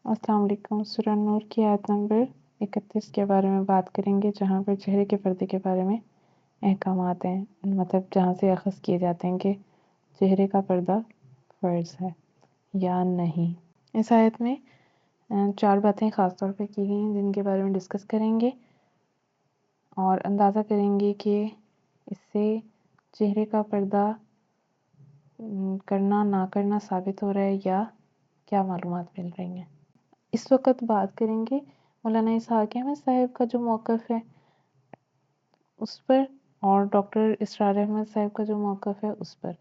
السلام علیکم۔ سورہ نور کی آیت نمبر 31 کے بارے میں بات کریں گے، جہاں پر چہرے کے پردے کے بارے میں احکامات ہیں، مطلب جہاں سے اخذ کیے جاتے ہیں کہ چہرے کا پردہ فرض ہے یا نہیں۔ اس آیت میں 4 باتیں خاص طور پہ کی گئی ہیں جن کے بارے میں ڈسکس کریں گے اور اندازہ کریں گے کہ اس سے چہرے کا پردہ کرنا نہ کرنا ثابت ہو رہا ہے یا کیا معلومات مل رہی ہیں۔ اس وقت بات کریں گے مولانا اسحاق احمد صاحب کا جو موقف ہے اس پر، اور ڈاکٹر اسرار احمد صاحب کا جو موقف ہے اس پر۔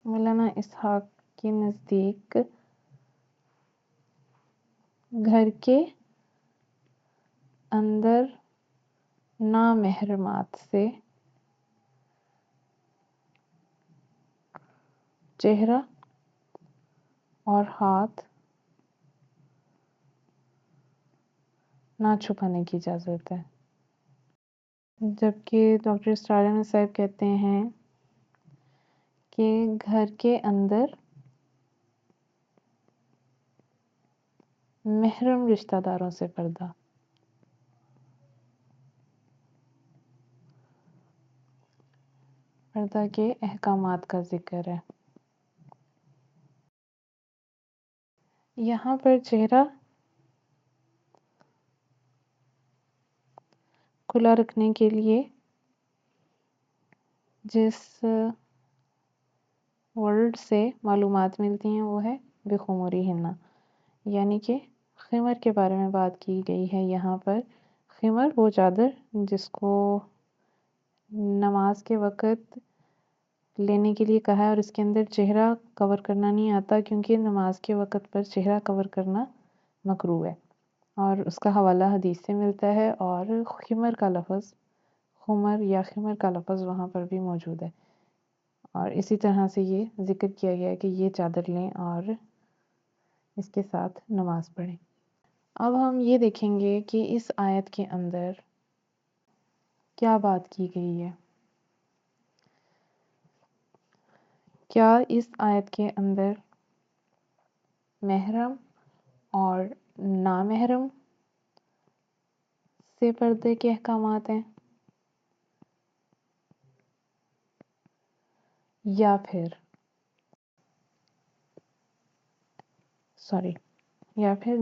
مولانا اسحاق کے نزدیک گھر کے اندر نامحرمات سے چہرہ اور ہاتھ نہ چھپانے کی اجازت ہے، جبکہ ڈاکٹر اسرار احمد صاحب کہتے ہیں کہ گھر کے اندر محرم رشتہ داروں سے پردہ کے احکامات کا ذکر ہے۔ یہاں پر چہرہ کھلا رکھنے کے لیے جس ورڈ سے معلومات ملتی ہیں وہ ہے بخمورہن، یعنی کہ خمر کے بارے میں بات کی گئی ہے یہاں پر۔ خمر وہ چادر جس کو نماز کے وقت لینے کے لیے کہا ہے، اور اس کے اندر چہرہ کور کرنا نہیں آتا کیونکہ نماز کے وقت پر چہرہ کور کرنا مکروہ ہے، اور اس کا حوالہ حدیث سے ملتا ہے، اور خمر کا لفظ خمر یا خمر کا لفظ وہاں پر بھی موجود ہے، اور اسی طرح سے یہ ذکر کیا گیا ہے کہ یہ چادر لیں اور اس کے ساتھ نماز پڑھیں۔ اب ہم یہ دیکھیں گے کہ اس آیت کے اندر کیا بات کی گئی ہے۔ کیا اس آیت کے اندر محرم اور نامحرم سے پردے کے احکامات ہیں، یا پھر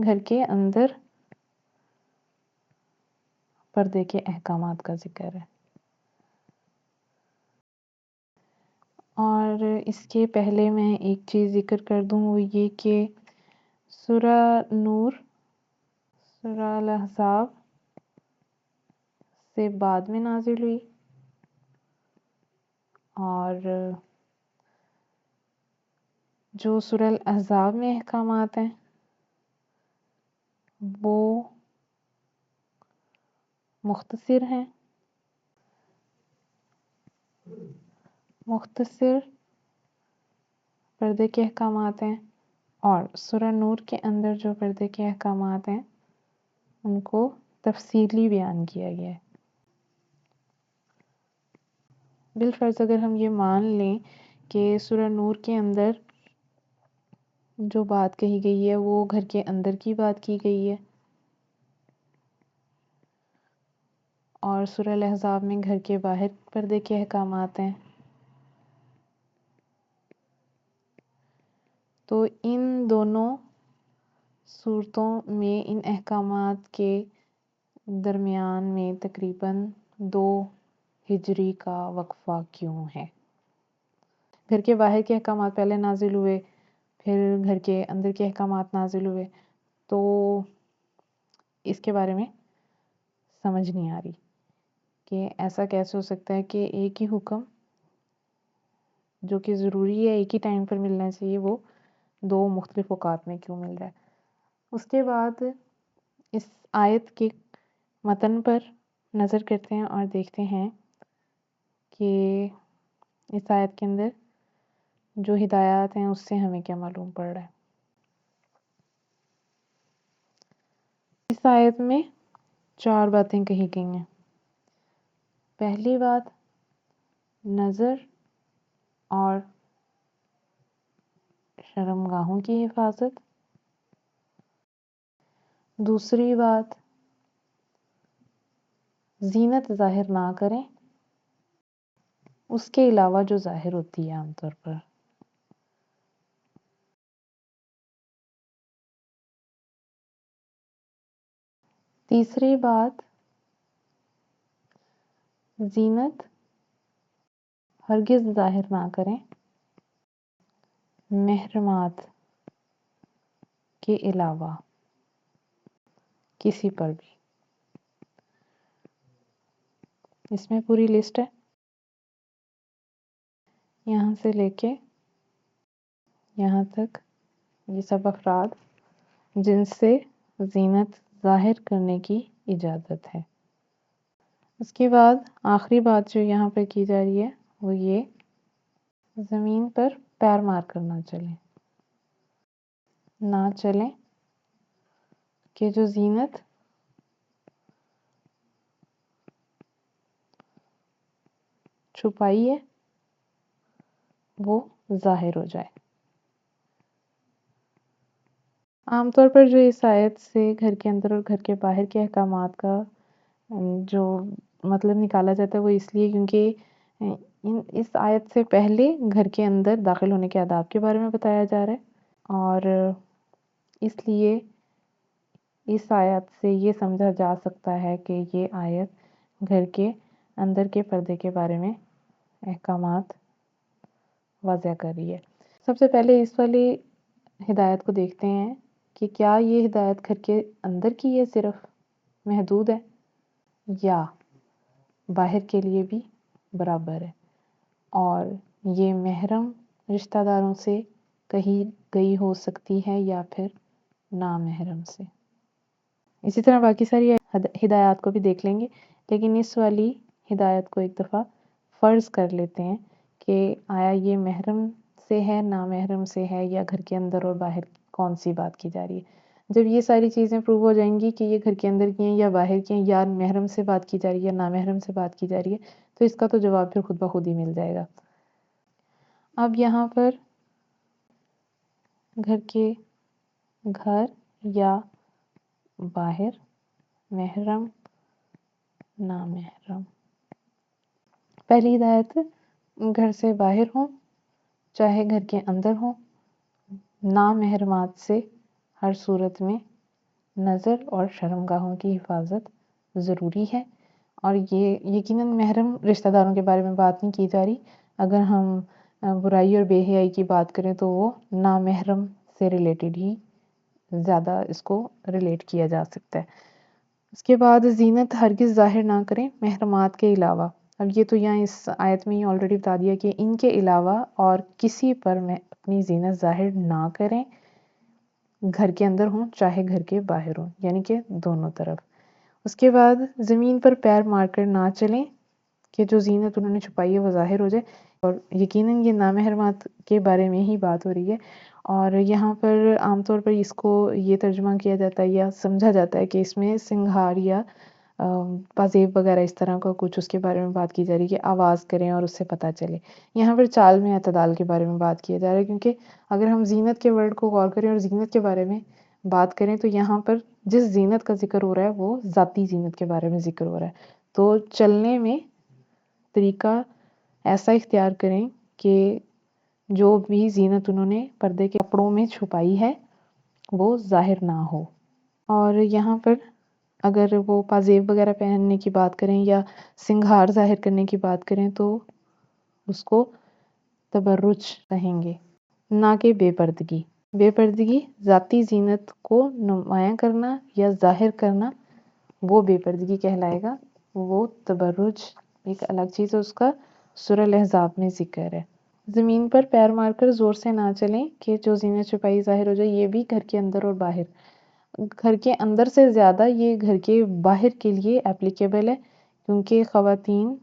گھر کے اندر پردے کے احکامات کا ذکر ہے؟ اور اس کے پہلے میں ایک چیز ذکر کر دوں، وہ یہ کہ سورہ نور سورہ الاحزاب سے بعد میں نازل ہوئی، اور جو سورہ الاحزاب میں احکامات ہیں وہ مختصر ہیں، مختصر پردے کے احکامات ہیں، اور سورہ نور کے اندر جو پردے کے احکامات ہیں ان کو تفصیلی بیان کیا گیا ہے۔ بالفرض اگر ہم یہ مان لیں کہ سورہ نور کے اندر جو بات کہی گئی ہے وہ گھر کے اندر کی بات کی گئی ہے، اور سورہ الاحزاب میں گھر کے باہر پردے کے احکامات ہیں، تو ان دونوں صورتوں میں ان احکامات کے درمیان میں تقریباً 2 ہجری کا وقفہ کیوں ہے؟ گھر کے باہر کے احکامات پہلے نازل ہوئے، پھر گھر کے اندر کے احکامات نازل ہوئے، تو اس کے بارے میں سمجھ نہیں آ رہی کہ ایسا کیسے ہو سکتا ہے کہ ایک ہی حکم جو کہ ضروری ہے ایک ہی ٹائم پر ملنا چاہیے وہ 2 مختلف اوقات میں کیوں مل رہا ہے۔ اس کے بعد اس آیت کے متن پر نظر کرتے ہیں اور دیکھتے ہیں کہ اس آیت کے اندر جو ہدایات ہیں اس سے ہمیں کیا معلوم پڑ رہا ہے۔ اس آیت میں 4 باتیں کہی گئی ہیں۔ پہلی بات نظر اور شرمگاہوں کی حفاظت، دوسری بات، زینت ظاہر نہ کریں اس کے علاوہ جو ظاہر ہوتی ہے عام طور پر۔ تیسری بات، زینت ہرگز ظاہر نہ کریں محرمات کے علاوہ کسی پر بھی۔ اس میں پوری لسٹ ہے، یہاں سے لے کے یہاں تک یہ سب افراد جن سے زینت ظاہر کرنے کی اجازت ہے۔ اس کے بعد آخری بات جو یہاں پہ کی جا رہی ہے وہ یہ، زمین پر پیر مار کر نہ چلیں کہ جو زینت چھپائی ہے وہ ظاہر ہو جائے۔ عام طور پر جو اس آیت سے گھر کے اندر اور گھر کے باہر کے احکامات کا جو مطلب نکالا جاتا ہے وہ اس لیے کیونکہ اس آیت سے پہلے گھر کے اندر داخل ہونے کے آداب کے بارے میں بتایا جا رہا ہے، اور اس لیے اس آیت سے یہ سمجھا جا سکتا ہے کہ یہ آیت گھر کے اندر کے پردے کے بارے میں احکامات واضح کر رہی ہے۔ سب سے پہلے اس والی ہدایت کو دیکھتے ہیں کہ کیا یہ ہدایت گھر کے اندر کی ہے صرف محدود ہے یا باہر کے لیے بھی برابر ہے، اور یہ محرم رشتہ داروں سے کہی گئی ہو سکتی ہے یا پھر نامحرم سے۔ اسی طرح باقی ساری ہدایات کو بھی دیکھ لیں گے، لیکن اس والی ہدایت کو ایک دفعہ فرض کر لیتے ہیں کہ آیا یہ محرم سے ہے، نامحرم سے ہے، یا گھر کے اندر اور باہر کون سی بات کی جا رہی ہے۔ جب یہ ساری چیزیں پروو ہو جائیں گی کہ یہ گھر کے اندر کی ہیں یا باہر کی ہیں، یا محرم سے بات کی جا رہی ہے یا نامحرم سے بات کی جا رہی ہے، تو اس کا تو جواب پھر خود بخود ہی مل جائے گا۔ اب یہاں پر گھر یا باہر، محرم، نامحرم۔ پہلی ہدایت، گھر سے باہر ہوں چاہے گھر کے اندر ہوں، نامحرمات سے ہر صورت میں نظر اور شرمگاہوں کی حفاظت ضروری ہے، اور یہ یقیناً محرم رشتہ داروں کے بارے میں بات نہیں کی جا رہی۔ اگر ہم برائی اور بے حیائی کی بات کریں تو وہ نامحرم سے ریلیٹڈ ہی زیادہ اس کو ریلیٹ کیا جا سکتا ہے۔ اس کے بعد زینت ہرگز ظاہر نہ کریں محرمات کے علاوہ۔ اب یہ تو یہاں اس آیت میں آلریڈی بتا دیا کہ ان کے علاوہ اور کسی پر میں اپنی زینت ظاہر نہ کریں، گھر کے اندر ہوں چاہے گھر کے باہر ہوں، یعنی کہ دونوں طرف۔ اس کے بعد زمین پر پیر مار کر نہ چلیں کہ جو زینت انہوں نے چھپائی ہے وہ ظاہر ہو جائے، اور یقیناً یہ نامحرمات کے بارے میں ہی بات ہو رہی ہے، اور یہاں پر عام طور پر اس کو یہ ترجمہ کیا جاتا ہے یا سمجھا جاتا ہے کہ اس میں سنگھار یا پازیب وغیرہ اس طرح کا کچھ اس کے بارے میں بات کی جا رہی ہے کہ آواز کریں اور اس سے پتہ چلے۔ یہاں پر چال میں اعتدال کے بارے میں بات کیا جا رہا ہے، کیونکہ اگر ہم زینت کے ورڈ کو غور کریں اور زینت کے بارے میں بات کریں تو یہاں پر جس زینت کا ذکر ہو رہا ہے وہ ذاتی زینت کے بارے میں ذکر ہو رہا ہے۔ تو چلنے میں طریقہ ایسا اختیار کریں کہ جو بھی زینت انہوں نے پردے کے کپڑوں میں چھپائی ہے وہ ظاہر نہ ہو۔ اور یہاں پر اگر وہ پازیب وغیرہ پہننے کی بات کریں یا سنگھار ظاہر کرنے کی بات کریں تو اس کو تبرج کہیں گے، نہ کہ بے پردگی۔ بے پردگی ذاتی زینت کو نمایاں کرنا یا ظاہر کرنا، وہ بے پردگی کہلائے گا۔ وہ تبرج ایک الگ چیز ہے، اس کا سورہ الاحزاب میں ذکر ہے۔ زمین پر پیر مار کر زور سے نہ چلیں کہ جو زینت چھپائی ظاہر ہو جائے، یہ بھی گھر کے اندر اور باہر۔ گھر کے اندر سے زیادہ یہ گھر کے باہر کے لیے اپلیکیبل ہے، کیونکہ خواتین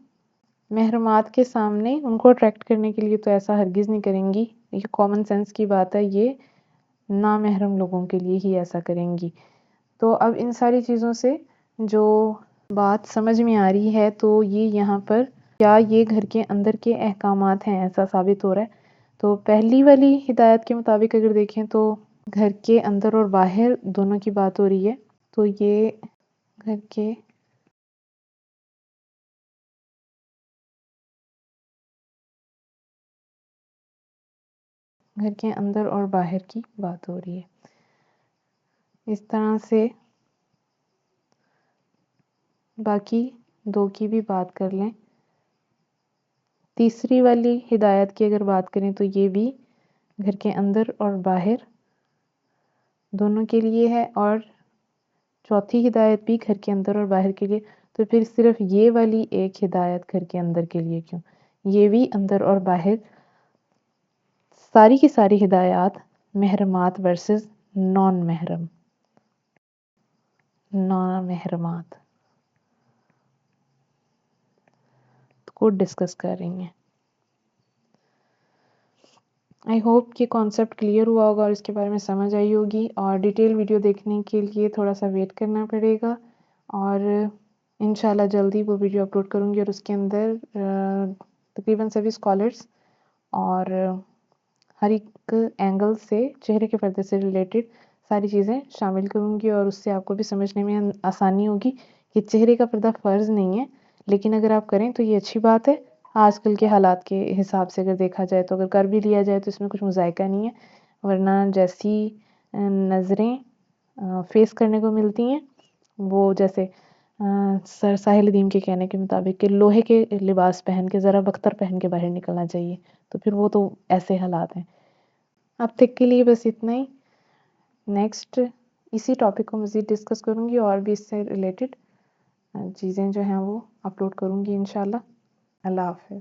محرمات کے سامنے ان کو اٹریکٹ کرنے کے لیے تو ایسا ہرگز نہیں کریں گی، یہ کامن سینس کی بات ہے، یہ نامحرم لوگوں کے لیے ہی ایسا کریں گی۔ تو اب ان ساری چیزوں سے جو بات سمجھ میں آ رہی ہے تو یہ یہاں پر کیا یہ گھر کے اندر کے احکامات ہیں ایسا ثابت ہو رہا ہے۔ تو پہلی والی ہدایت کے مطابق اگر دیکھیں تو گھر کے اندر اور باہر دونوں کی بات ہو رہی ہے، تو یہ گھر کے اندر اور باہر کی بات ہو رہی ہے. اس طرح سے باقی دو کی بھی بات کر لیں. تیسری والی ہدایت کی اگر بات کریں تو یہ بھی گھر کے اندر اور باہر دونوں کے لیے ہے، اور چوتھی ہدایت بھی گھر کے اندر اور باہر کے لیے. تو پھر صرف یہ والی ایک ہدایت گھر کے اندر کے لیے کیوں؟ یہ بھی اندر اور باہر ساری کی ساری ہدایات محرمات ورسز نان محرمات کو ڈسکس کر رہی ہیں. آئی ہوپ کہ کانسیپٹ کلیئر ہوا ہوگا اور اس کے بارے میں سمجھ آئی ہوگی، اور ڈیٹیل ویڈیو دیکھنے کے لیے تھوڑا سا ویٹ کرنا پڑے گا، اور انشاءاللہ جلدی وہ ویڈیو اپلوڈ کروں گی، اور اس کے اندر تقریباً سبھی اسکالرس اور ہر ایک اینگل سے چہرے کے پردے سے ریلیٹڈ ساری چیزیں شامل کروں گی، اور اس سے آپ کو بھی سمجھنے میں آسانی ہوگی کہ چہرے کا پردہ فرض نہیں ہے، لیکن اگر آپ کریں تو یہ اچھی بات ہے. آج کل کے حالات کے حساب سے اگر دیکھا جائے تو اگر کر بھی لیا جائے تو اس میں کچھ مذائقہ نہیں ہے، ورنہ جیسی نظریں فیس کرنے کو ملتی ہیں وہ جیسے سر ساحل ندیم کے کہنے کے مطابق کہ لوہے کے لباس پہن کے ذرا بختر پہن کے باہر نکلنا چاہیے، تو پھر وہ تو ایسے حالات ہیں. اب تک کے لیے بس اتنا ہی. نیکسٹ اسی ٹاپک کو مزید ڈسکس کروں گی، اور بھی اس سے ریلیٹڈ چیزیں جو ہیں وہ اپلوڈ کروں گی انشاءاللہ. اللہ حافظ.